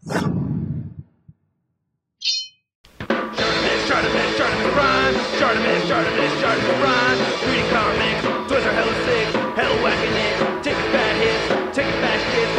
ShartimusPrime. Reading comics, toys are hella sick, hella whacking it, taking bad hits, taking bad shits.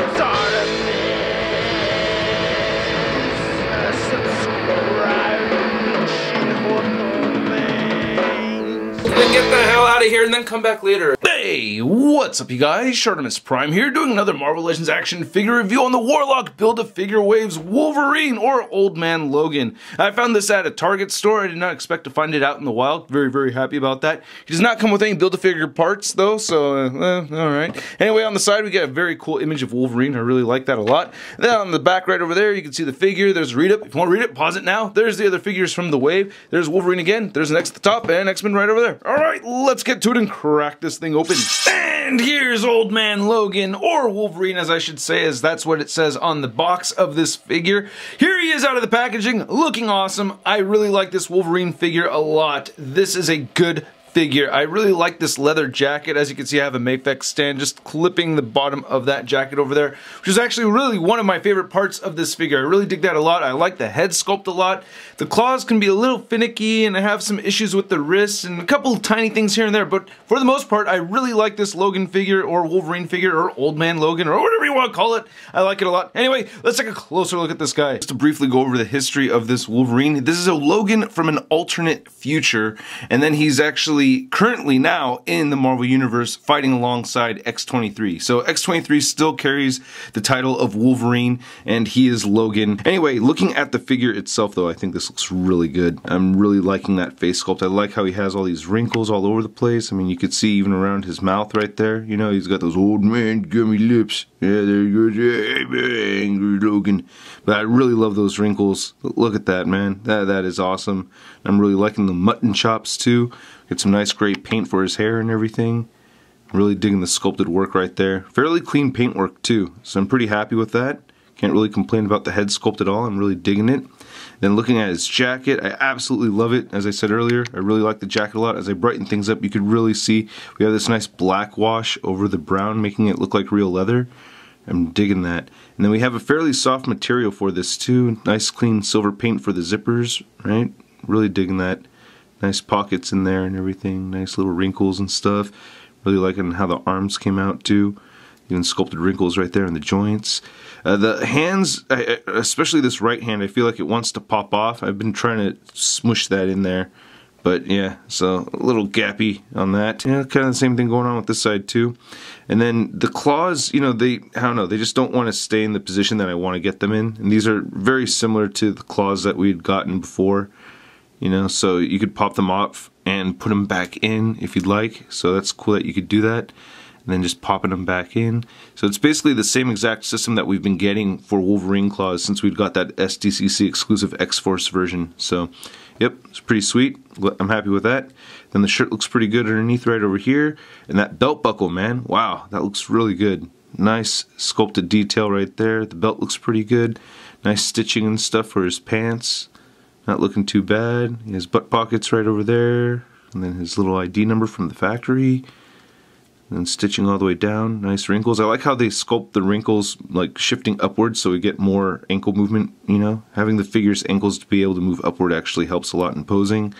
Then get the hell out of here and then come back later. Hey, what's up you guys? ShartimusPrime here doing another Marvel Legends action figure review on the Warlock Build-A-Figure Waves Wolverine or Old Man Logan. I found this at a Target store. I did not expect to find it out in the wild. Very, very happy about that. He does not come with any Build-A-Figure parts though, so alright. Anyway, on the side we get a very cool image of Wolverine. I really like that a lot. Then on the back right over there you can see the figure. There's a read-up. If you want to read it, pause it now. There's the other figures from the wave. There's Wolverine again. There's an X at the top and X-Men right over there. Alright, let's get to it and crack this thing open. And here's Old Man Logan, or Wolverine as I should say, as that's what it says on the box of this figure. Here he is out of the packaging, looking awesome. I really like this Wolverine figure a lot. This is a good figure. I really like this leather jacket. As you can see, I have a Mafex stand just clipping the bottom of that jacket over there, which is actually really one of my favorite parts of this figure. I really dig that a lot. I like the head sculpt a lot. The claws can be a little finicky and I have some issues with the wrists and a couple tiny things here and there, but for the most part, I really like this Logan figure or Wolverine figure or Old Man Logan or whatever you want to call it. I like it a lot. Anyway, let's take a closer look at this guy. Just to briefly go over the history of this Wolverine. This is a Logan from an alternate future, and then he's actually currently now in the Marvel Universe fighting alongside X-23. So X-23 still carries the title of Wolverine and he is Logan. Anyway, looking at the figure itself though, I think this looks really good. I'm really liking that face sculpt. I like how he has all these wrinkles all over the place. I mean, you could see even around his mouth right there. You know, he's got those old man gummy lips. Yeah, there he goes. Hey, angry Logan. But I really love those wrinkles. Look at that, man. That is awesome. I'm really liking the mutton chops too. Get some nice gray paint for his hair and everything. Really digging the sculpted work right there. Fairly clean paintwork too, so I'm pretty happy with that. Can't really complain about the head sculpt at all. I'm really digging it. Then looking at his jacket, I absolutely love it. As I said earlier, I really like the jacket a lot. As I brighten things up, you could really see we have this nice black wash over the brown, making it look like real leather. I'm digging that. And then we have a fairly soft material for this too. Nice clean silver paint for the zippers, right? Really digging that. Nice pockets in there and everything. Nice little wrinkles and stuff. Really liking how the arms came out too. Even sculpted wrinkles right there in the joints. The hands, especially this right hand, I feel like it wants to pop off. I've been trying to smush that in there. But yeah, so a little gappy on that. Yeah, kind of the same thing going on with this side too. And then the claws, you know, I don't know, they just don't want to stay in the position that I want to get them in. And these are very similar to the claws that we'd gotten before. You know, so you could pop them off and put them back in if you'd like. So that's cool that you could do that. And then just popping them back in. So it's basically the same exact system that we've been getting for Wolverine claws since we've got that SDCC exclusive X-Force version. So, yep, it's pretty sweet. I'm happy with that. Then the shirt looks pretty good underneath right over here. And that belt buckle, man, wow, that looks really good. Nice sculpted detail right there. The belt looks pretty good. Nice stitching and stuff for his pants. Not looking too bad. He has butt pockets right over there. And then his little ID number from the factory. And then stitching all the way down. Nice wrinkles. I like how they sculpt the wrinkles like shifting upwards so we get more ankle movement, you know. Having the figure's ankles to be able to move upward actually helps a lot in posing.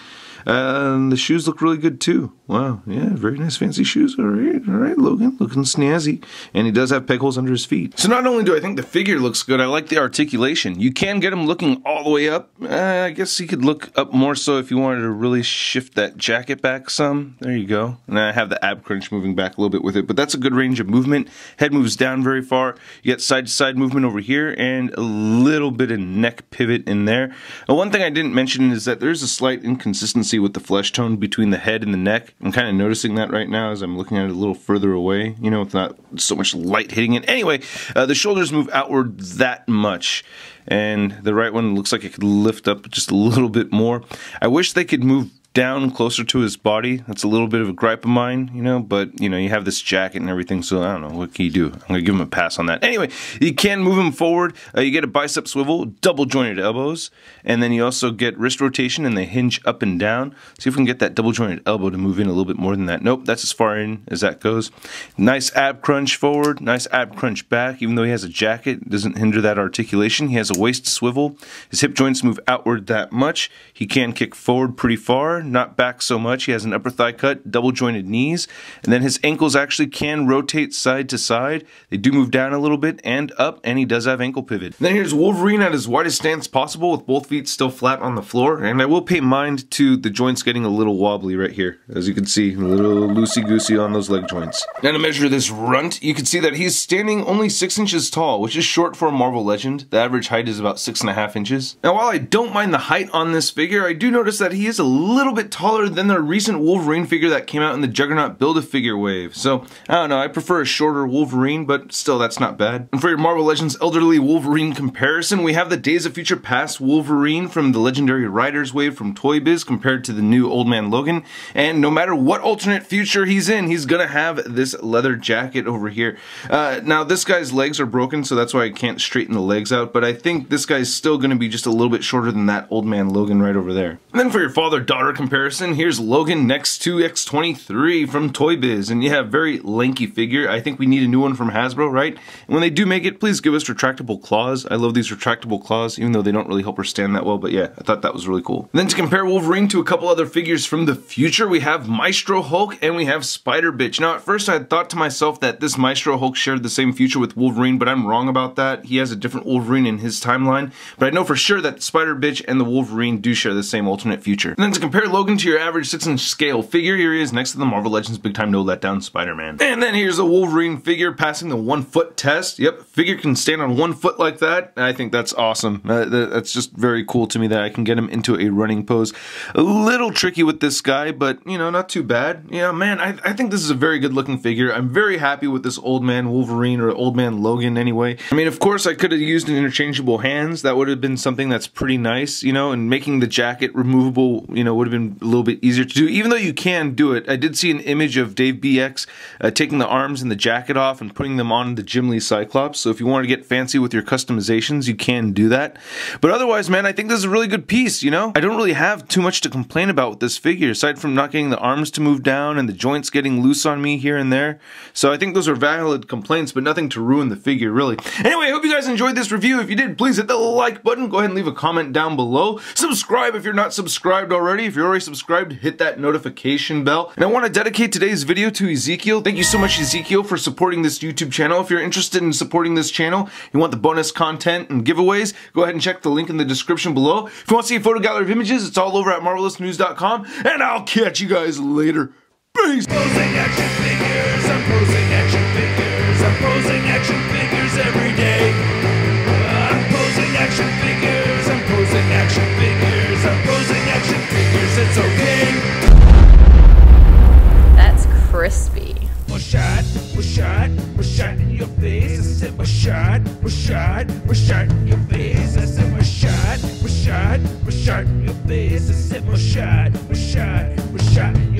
And the shoes look really good too. Wow, yeah, very nice fancy shoes. Alright, Logan, looking snazzy. And he does have peg holes under his feet. So not only do I think the figure looks good, I like the articulation. You can get him looking all the way up. I guess he could look up more so if you wanted to really shift that jacket back some. There you go. And I have the ab crunch moving back a little bit with it, but that's a good range of movement. Head moves down very far. You get side to side movement over here and a little bit of neck pivot in there. One thing I didn't mention is that there's a slight inconsistency with the flesh tone between the head and the neck. I'm kind of noticing that right now as I'm looking at it a little further away, you know, with not so much light hitting it. Anyway, the shoulders move outward that much, and the right one looks like it could lift up just a little bit more. I wish they could move down closer to his body. That's a little bit of a gripe of mine, you know, but, you know, you have this jacket and everything, so I don't know, what can you do? I'm going to give him a pass on that. Anyway, you can move him forward. You get a bicep swivel, double jointed elbows, and then you also get wrist rotation and they hinge up and down. See if we can get that double jointed elbow to move in a little bit more than that. Nope, that's as far in as that goes. Nice ab crunch forward, nice ab crunch back. Even though he has a jacket, it doesn't hinder that articulation. He has a waist swivel. His hip joints move outward that much. He can kick forward pretty far, not back so much. He has an upper thigh cut, double jointed knees, and then his ankles actually can rotate side to side. They do move down a little bit and up, and he does have ankle pivot. Then here's Wolverine at his widest stance possible with both feet still flat on the floor, and I will pay mind to the joints getting a little wobbly right here. As you can see, a little loosey-goosey on those leg joints. Now to measure this runt, you can see that he's standing only 6 inches tall, which is short for a Marvel Legend. The average height is about 6.5 inches. Now while I don't mind the height on this figure, I do notice that he is a little bit taller than the recent Wolverine figure that came out in the Juggernaut Build-A-Figure wave. So, I don't know, I prefer a shorter Wolverine, but still, that's not bad. And for your Marvel Legends elderly Wolverine comparison, we have the Days of Future Past Wolverine from the Legendary Riders wave from Toy Biz compared to the new Old Man Logan. And no matter what alternate future he's in, he's gonna have this leather jacket over here. Now, this guy's legs are broken, so that's why I can't straighten the legs out, but I think this guy's still gonna be just a little bit shorter than that Old Man Logan right over there. And then for your father-daughter comparison, here's Logan next to X-23 from Toy Biz, and you have very lanky figure. I think we need a new one from Hasbro, right? And when they do make it, please give us retractable claws. I love these retractable claws, even though they don't really help her stand that well, but yeah, I thought that was really cool. And then to compare Wolverine to a couple other figures from the future, we have Maestro Hulk and we have Spider Bitch. Now at first I had thought to myself that this Maestro Hulk shared the same future with Wolverine, but I'm wrong about that. He has a different Wolverine in his timeline, but I know for sure that Spider Bitch and the Wolverine do share the same alternate future. And then to compare Logan to your average 6-inch scale figure, here he is next to the Marvel Legends Big Time No Letdown Spider-Man. And then here's a Wolverine figure passing the 1 foot test. Yep, figure can stand on 1 foot like that. I think that's awesome. That's just very cool to me that I can get him into a running pose. A little tricky with this guy, but you know, not too bad. Yeah, man, I think this is a very good looking figure. I'm very happy with this Old Man Wolverine, or Old Man Logan anyway. I mean, of course I could have used an interchangeable hands. That would have been something that's pretty nice, you know, and making the jacket removable, you know, would have been a little bit easier to do, even though you can do it. I did see an image of Dave BX taking the arms and the jacket off and putting them on the Jim Lee Cyclops, so if you want to get fancy with your customizations, you can do that. But otherwise, man, I think this is a really good piece, you know? I don't really have too much to complain about with this figure, aside from not getting the arms to move down and the joints getting loose on me here and there. So I think those are valid complaints, but nothing to ruin the figure, really. Anyway, I hope you guys enjoyed this review. If you did, please hit the like button. Go ahead and leave a comment down below. Subscribe if you're not subscribed already. If you're already subscribed, hit that notification bell. And I want to dedicate today's video to Ezekiel. Thank you so much, Ezekiel, for supporting this YouTube channel. If you're interested in supporting this channel, you want the bonus content and giveaways, go ahead and check the link in the description below. If you want to see a photo gallery of images, it's all over at marvelousnews.com, and I'll catch you guys later. Peace! Posing action figures, I'm posing action figures, I'm posing action figures every day. I'm posing action figures, I'm posing action figures, I'm posing action figures, it's okay. That's crispy. We're shot in your face. I said we're shot in your face. I said we're shot in your face. I said we're shot in your